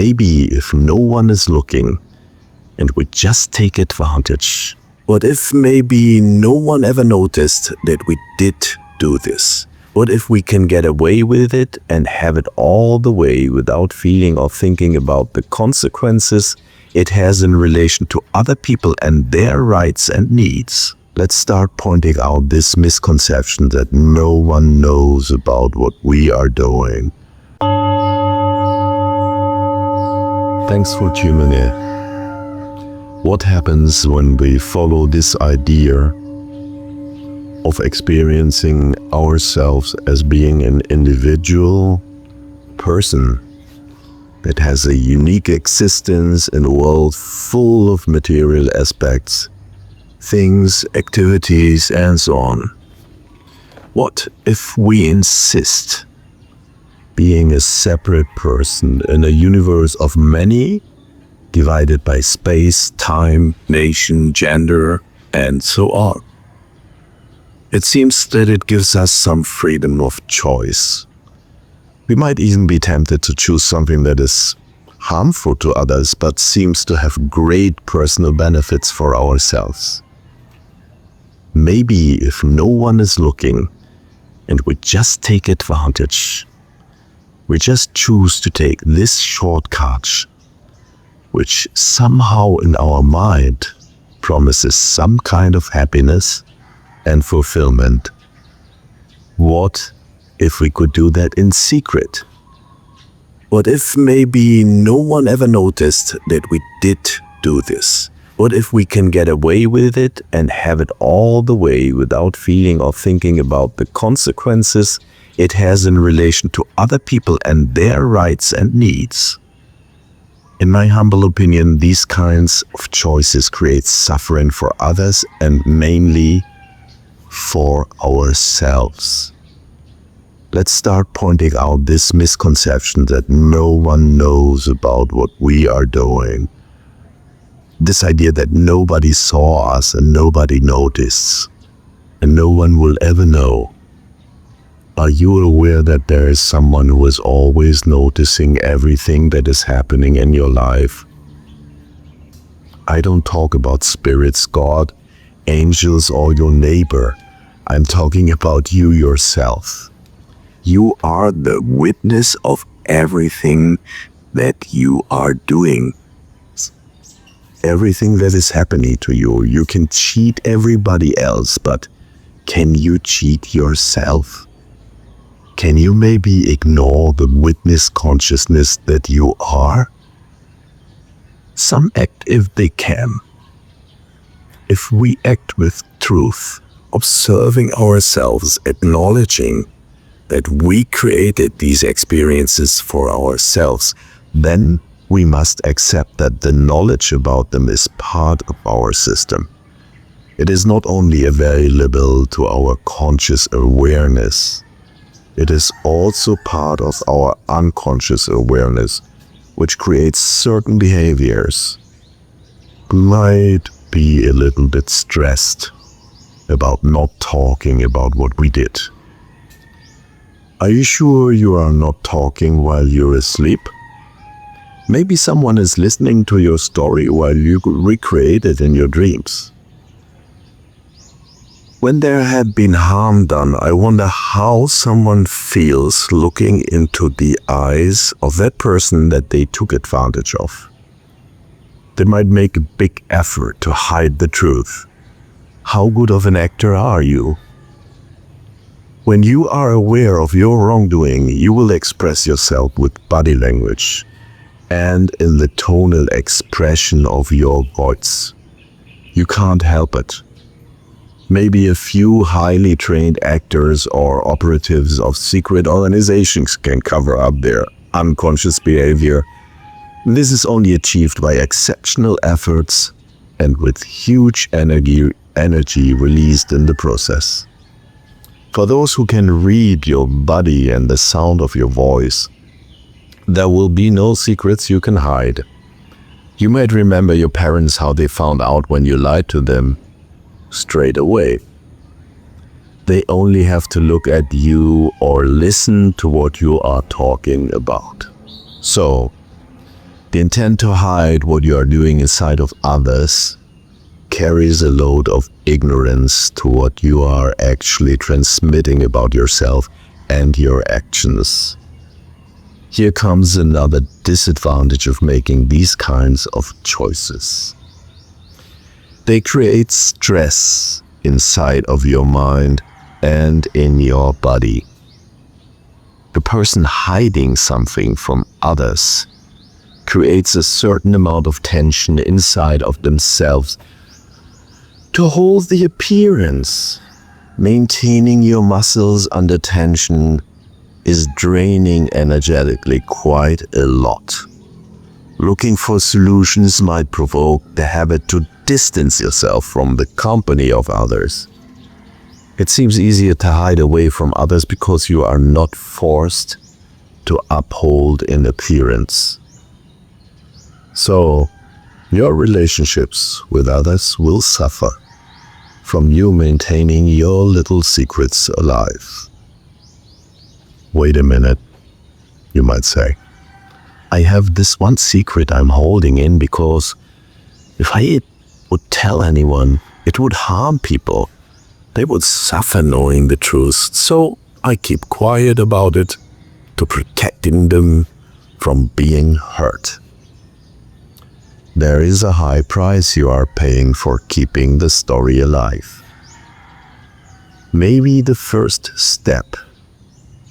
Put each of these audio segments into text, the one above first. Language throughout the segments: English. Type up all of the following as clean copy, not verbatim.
maybe if no one is looking and we just take advantage? What if maybe no one ever noticed that we did do this? What if we can get away with it and have it all the way without feeling or thinking about the consequences it has in relation to other people and their rights and needs? Let's start pointing out this misconception that no one knows about what we are doing. Thanks for tuning in. What happens when we follow this idea of experiencing ourselves as being an individual person that has a unique existence in a world full of material aspects, things, activities, and so on? What if we insist being a separate person in a universe of many, divided by space, time, nation, gender, and so on? It seems that it gives us some freedom of choice. We might even be tempted to choose something that is harmful to others, but seems to have great personal benefits for ourselves. Maybe if no one is looking and we just take advantage, we just choose to take this shortcut, which somehow in our mind promises some kind of happiness and fulfillment. What if we could do that in secret? What if maybe no one ever noticed that we did do this? What if we can get away with it and have it all the way without feeling or thinking about the consequences it has in relation to other people and their rights and needs? In my humble opinion, these kinds of choices create suffering for others and mainly for ourselves. Let's start pointing out this misconception that no one knows about what we are doing. This idea that nobody saw us and nobody noticed, and no one will ever know. Are you aware that there is someone who is always noticing everything that is happening in your life? I don't talk about spirits, God, angels, or your neighbor. I'm talking about you yourself. You are the witness of everything that you are doing. Everything that is happening to you. You can cheat everybody else, but can you cheat yourself? Can you maybe ignore the witness consciousness that you are? Some act if they can. If we act with truth, observing ourselves, acknowledging that we created these experiences for ourselves, then we must accept that the knowledge about them is part of our system. It is not only available to our conscious awareness, it is also part of our unconscious awareness, which creates certain behaviors. We might be a little bit stressed about not talking about what we did. Are you sure you are not talking while you're asleep? Maybe someone is listening to your story while you recreate it in your dreams. When there had been harm done, I wonder how someone feels looking into the eyes of that person that they took advantage of. They might make a big effort to hide the truth. How good of an actor are you? When you are aware of your wrongdoing, you will express yourself with body language and in the tonal expression of your voice. You can't help it. Maybe a few highly trained actors or operatives of secret organizations can cover up their unconscious behavior. This is only achieved by exceptional efforts and with huge energy released in the process. For those who can read your body and the sound of your voice, there will be no secrets you can hide. You might remember your parents, how they found out when you lied to them straight away. They only have to look at you or listen to what you are talking about. So, The intent to hide what you are doing inside of others carries a load of ignorance to what you are actually transmitting about yourself and your actions. Here comes another disadvantage of making these kinds of choices. They create stress inside of your mind and in your body. The person hiding something from others creates a certain amount of tension inside of themselves to hold the appearance. Maintaining your muscles under tension is draining energetically quite a lot. Looking for solutions might provoke the habit to distance yourself from the company of others. It seems easier to hide away from others because you are not forced to uphold an appearance. So, your relationships with others will suffer from you maintaining your little secrets alive. Wait a minute, you might say. I have this one secret I'm holding in because if I would tell anyone, it would harm people. They would suffer knowing the truth, so I keep quiet about it to protecting them from being hurt. There is a high price you are paying for keeping the story alive. Maybe the first step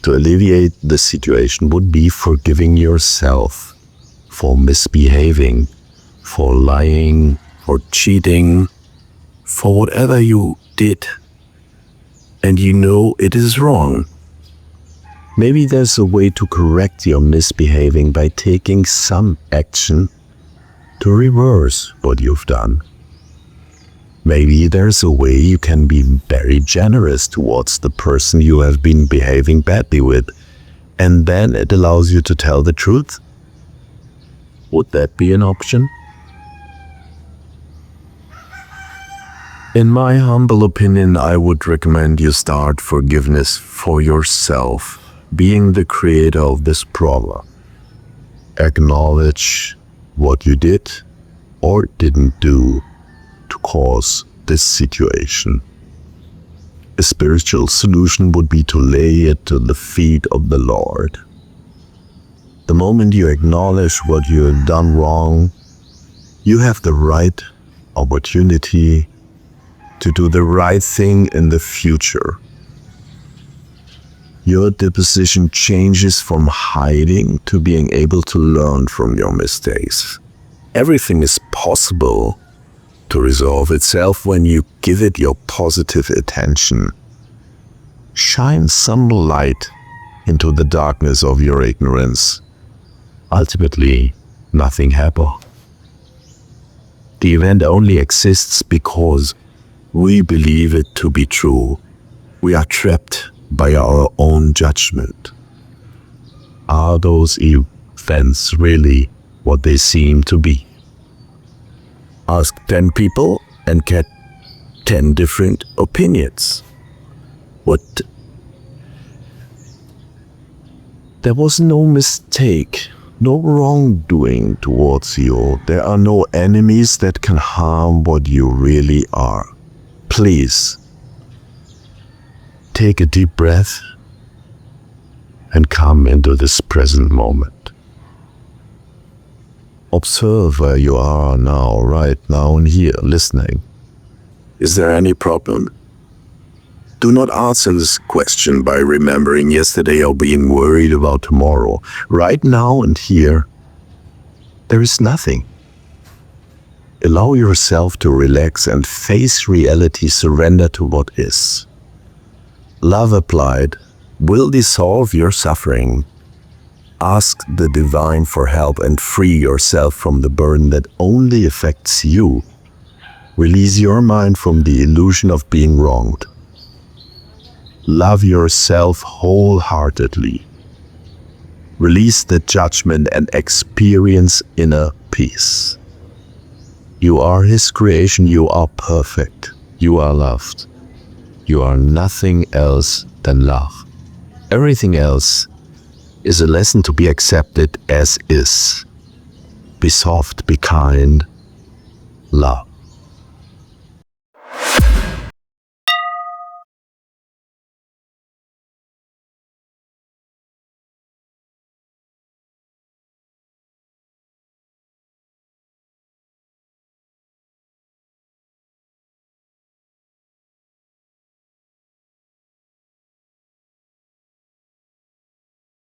to alleviate the situation would be forgiving yourself for misbehaving, for lying, for cheating, for whatever you did. And you know it is wrong. Maybe there's a way to correct your misbehaving by taking some action to reverse what you've done. Maybe there's a way you can be very generous towards the person you have been behaving badly with, and then it allows you to tell the truth. Would that be an option? In my humble opinion, I would recommend you start forgiveness for yourself, being the creator of this problem. Acknowledge what you did or didn't do to cause this situation. A spiritual solution would be to lay it to the feet of the Lord. The moment you acknowledge what you have done wrong, you have the right opportunity to do the right thing in the future. Your disposition changes from hiding to being able to learn from your mistakes. Everything is possible to resolve itself when you give it your positive attention. Shine some light into the darkness of your ignorance. Ultimately, nothing happens. The event only exists because we believe it to be true. We are trapped by our own judgment. Are those events really what they seem to be? Ask 10 people and get 10 different opinions. What? There was no mistake, no wrongdoing towards you. There are no enemies that can harm what you really are. Please, take a deep breath and come into this present moment. Observe where you are now, right now and here, listening. Is there any problem? Do not answer this question by remembering yesterday or being worried about tomorrow. Right now and here, there is nothing. Allow yourself to relax and face reality, surrender to what is. Love applied will dissolve your suffering. Ask the divine for help and free yourself from the burden that only affects you. Release your mind from the illusion of being wronged. Love yourself wholeheartedly. Release the judgment and experience inner peace. You are His creation. You are perfect. You are loved. You are nothing else than love. Everything else is a lesson to be accepted as is. Be soft, be kind. Love.